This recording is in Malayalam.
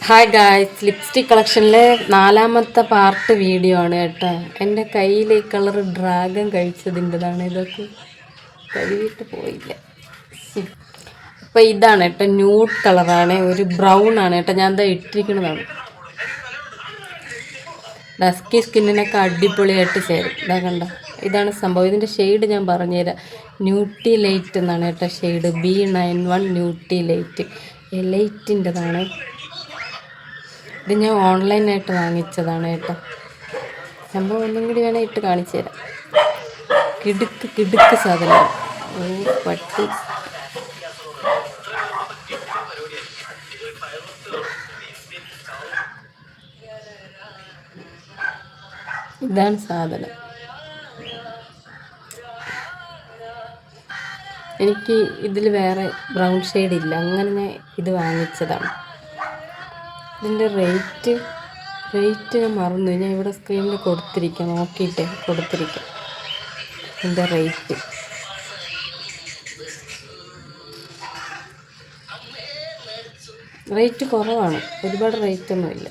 ഹായ് ഗായ്സ്, ലിപ്സ്റ്റിക് കളക്ഷനിലെ 4ാമത്തെ പാർട്ട് വീഡിയോ ആണ് കേട്ടോ. എൻ്റെ കയ്യിൽ ഈ കളർ ഡ്രാഗൺ കഴിച്ചതിൻ്റെതാണ്. ഇതൊക്കെ കഴുകിയിട്ട് പോയില്ല. അപ്പോൾ ഇതാണ് കേട്ടോ, ന്യൂഡ് കളറാണ്, ഒരു ബ്രൗൺ ആണ് കേട്ടോ. ഞാൻ എന്താ ഇട്ടിരിക്കുന്നതാണ്. ഡസ്കി സ്കിന്നിനൊക്കെ അടിപൊളിയായിട്ട് ചേരും. ഇതാ കണ്ട, ഇതാണ് സംഭവം. ഇതിൻ്റെ ഷെയ്ഡ് ഞാൻ പറഞ്ഞുതരാം. ന്യൂട്ടി ലൈറ്റ് എന്നാണ് കേട്ടോ ഷെയ്ഡ്. B91 ന്യൂട്ടി light, ലൈറ്റിൻ്റെതാണ്. ഇത് ഞാൻ ഓൺലൈനായിട്ട് വാങ്ങിച്ചതാണ് കേട്ടോ. സംഭവം ഒന്നും കൂടി വേണേൽ ഇട്ട് കാണിച്ചു തരാം. കിടുക്ക് സാധനം. പട്ടി ഇതാണ് സാധനം. എനിക്ക് ഇതിൽ വേറെ ബ്രൗൺ ഷെയ്ഡ് ഇല്ല, അങ്ങനെ ഞാൻ ഇത് വാങ്ങിച്ചതാണ്. ഇതിൻ്റെ റേറ്റ് ഞാൻ മറന്നു. ഞാൻ ഇവിടെ സ്ക്രീനിൽ കൊടുത്തിരിക്കാം, നോക്കിയിട്ട് കൊടുത്തിരിക്കാം ഇതിൻ്റെ റേറ്റ് കുറവാണ്, ഒരുപാട് റേറ്റൊന്നുമില്ല.